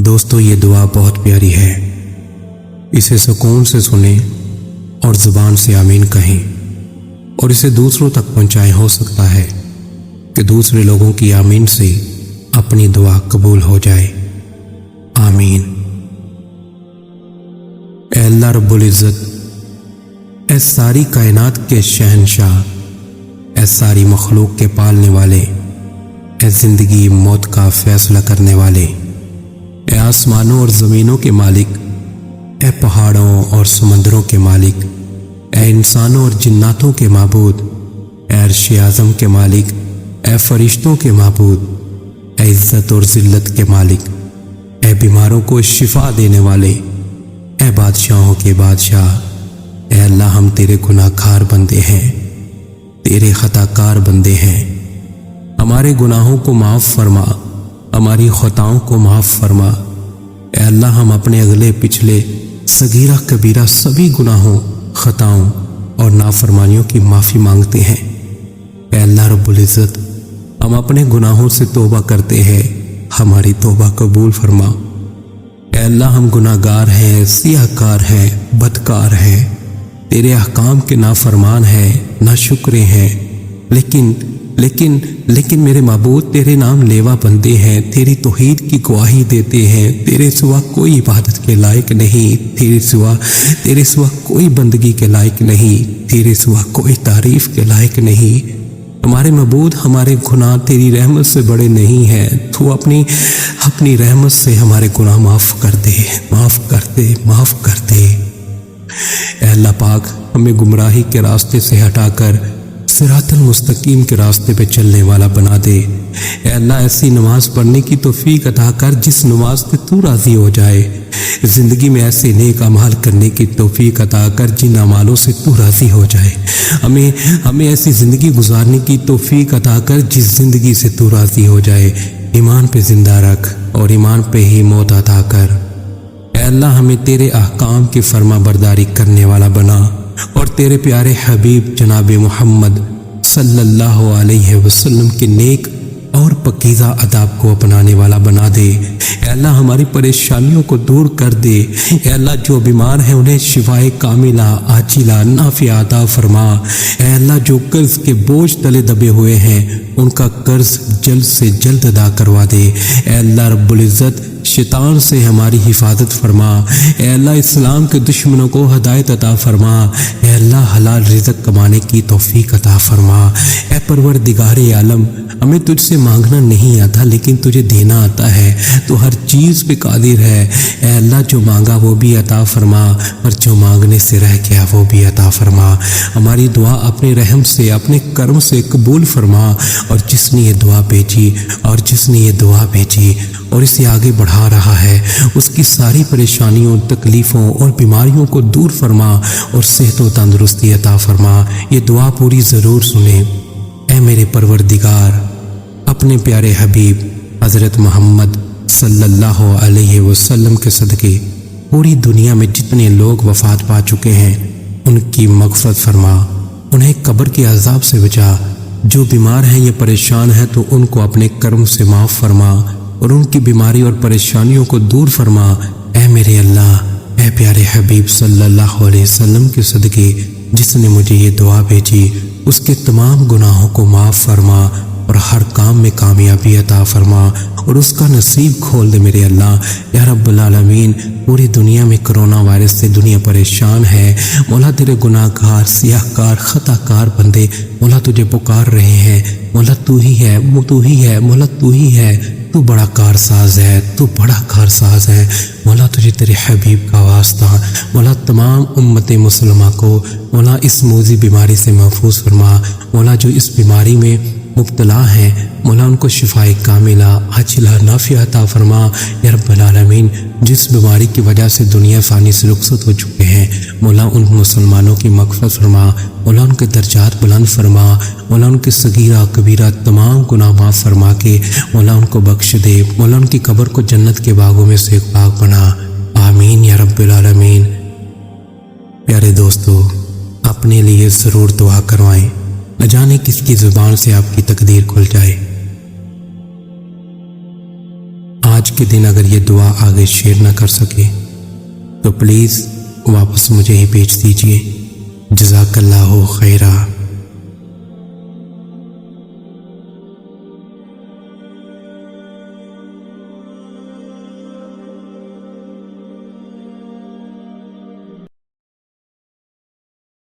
दोस्तों ये दुआ बहुत प्यारी है, इसे सुकून से सुने और ज़ुबान से आमीन कहें और इसे दूसरों तक पहुंचाएं। हो सकता है कि दूसरे लोगों की आमीन से अपनी दुआ कबूल हो जाए। आमीन। ऐ अल्लाह रब्बुल इज़्ज़त, ऐ सारी कायनात के शहंशाह, ऐ सारी मखलूक के पालने वाले, ऐ जिंदगी मौत का फैसला करने वाले, ऐ आसमानों और ज़मीनों के मालिक, ऐ पहाड़ों और समंदरों के मालिक, ऐ इंसानों और जिन्नातों के माबूद, ऐ अर्श आज़म के मालिक, ऐ फरिश्तों के माबूद, ऐ इज़्ज़त और ज़िल्लत के मालिक, ऐ बीमारों को शिफा देने वाले, ऐ बादशाहों के बादशाह, ऐ अल्लाह हम तेरे गुनाहगार बंदे हैं, तेरे खताकार बंदे हैं। हमारे गुनाहों को माफ़ फरमा, हमारी खताओं को माफ़ फरमा। ऐ अल्लाह हम अपने अगले पिछले सगीरा कबीरा सभी गुनाहों, खताओं और नाफरमानियों की माफ़ी मांगते हैं। ऐ अल्लाह रब्बुल इज़्ज़त, हम अपने गुनाहों से तौबा करते हैं, हमारी तौबा कबूल फरमा। ऐ अल्लाह हम गुनाहगार हैं, सियाहकार हैं, बदकार हैं, तेरे अहकाम के नाफरमान हैं, नाशुक्रे हैं, लेकिन मेरे माबूद तेरे नाम लेवा बंदे हैं, तेरी तौहीद की गवाही देते हैं। तेरे सिवा कोई इबादत के लायक नहीं, तेरे सिवा कोई बंदगी के लायक नहीं, तेरे सिवा कोई तारीफ के लायक नहीं। हमारे माबूद, हमारे गुनाह तेरी रहमत से बड़े नहीं हैं। तू अपनी रहमत से हमारे गुनाह माफ़ कर दे, माफ़ कर दे, माफ़ कर दे। ऐ अल्लाह पाक, हमें गुमराही के रास्ते से हटाकर सिरातल मुस्तकीम के रास्ते पे चलने वाला बना दे। ऐ अल्लाह, ऐसी नमाज पढ़ने की तौफीक अता कर जिस नमाज पे तू राज़ी हो जाए। ज़िंदगी में ऐसे नेक अमाल करने की तौफीक अता कर जिन अमालों से तू राज़ी हो जाए। हमें ऐसी ज़िंदगी गुजारने की तौफीक अता कर जिस ज़िंदगी से तू राज़ी हो जाए। ईमान पे ज़िंदा रख और ईमान पे ही मौत अता कर। ऐ अल्लाह, हमें तेरे अहकाम की फर्मा बरदारी करने वाला बना और तेरे प्यारे हबीब जनाब मुहम्मद सल्लल्लाहु अलैहि वसल्लम के नेक और पकीज़ा अदाब को अपनाने वाला बना दे। ऐ अल्लाह, हमारी परेशानियों को दूर कर दे। ऐ अल्लाह, जो बीमार हैं उन्हें शिफाए कामिला आजिला नाफिया अता फरमा। ऐ अल्लाह, जो कर्ज के बोझ तले दबे हुए हैं उनका कर्ज जल्द से जल्द अदा करवा दे। ऐ अल्लाह रब्बुल इज़्ज़त, शैतान से हमारी हिफाजत फरमा। ऐ अल्लाह, इस्लाम के दुश्मनों को हदायत अता फरमा। ऐ अल्लाह, हलाल रिज़्क़ कमाने की तौफीक अता फरमा। ऐ परवरदिगारे आलम, हमें तुझसे मांगना नहीं आता लेकिन तुझे देना आता है। तो हर चीज़ पे कादिर है। ऐ अल्लाह, जो मांगा वो भी अता फरमा और जो मांगने से रह गया वो भी अता फरमा। हमारी दुआ अपने रहम से, अपने कर्म से कबूल फरमा। और जिसने ये दुआ भेजी और इसे आगे बढ़ा रहा है, उसकी सारी परेशानियों, तकलीफ़ों और बीमारियों को दूर फरमा और सेहत व तंदुरुस्ती अता फरमा। ये दुआ पूरी ज़रूर सुने। ऐ मेरे परवरदिगार, अपने प्यारे हबीब हज़रत मोहम्मद सल्लल्लाहु अलैहि वसल्लम के सदक़े पूरी दुनिया में जितने लोग वफ़ात पा चुके हैं उनकी मग़फ़िरत फरमा, उन्हें कब्र के अज़ाब से बचा। जो बीमार हैं या परेशान हैं तो उनको अपने कर्म से माफ़ फरमा और उनकी बीमारी और परेशानियों को दूर फरमा। ऐ मेरे अल्लाह, ऐ प्यारे हबीब सल्लल्लाहु अलैहि वसल्लम के सदक़े जिसने मुझे ये दुआ भेजी, उसके तमाम गुनाहों को माफ़ फरमा और हर काम में कामयाबी अता फरमा और उसका नसीब खोल दे मेरे अल्लाह। या रब्बुल आलमीन, पूरी दुनिया में कोरोना वायरस से दुनिया परेशान है। मौला, तेरे गुनाहगार, सियाहकार, खताकार बंदे मौला तुझे पुकार रहे हैं। मौला तू ही है, मौला तू ही है। तू बड़ा कारसाज है, तू बड़ा कारसाज है। मौला, तुझे तेरे हबीब का वास्ता। मौला, तमाम उम्मत मुसलमा को मौला इस मूज़ी बीमारी से महफूज फरमा। मौला, जो इस बीमारी में मुब्तला हैं मौला, उनको शिफाए कामिला आजिला नाफिया अता फरमा। या रब्बल आलमीन, जिस बीमारी की वजह से दुनिया फ़ानी से रुखसत हो चुके हैं मौला, उन मुसलमानों की मग़फ़िरत फरमा। मौला, उनके दर्जात बुलंद फरमा। मौला, उनके सगीरा कबीरा तमाम गुनाह माफ़ फरमा के मौला उनको बख्श दे। मौला, उनकी कब्र को जन्नत के बागों में से एक बाग बना। आमीन या रब्बल आलमीन। प्यारे दोस्तों, अपने लिए ज़रूर दुआ करवाएं, न जाने किसकी ज़ुबान से आपकी तकदीर खुल जाए। آج کے دن اگر یہ دعا آگے شیئر نہ کر سکے تو پلیز واپس مجھے ہی بھیج دیجیے۔ جزاک اللہ خیرہ۔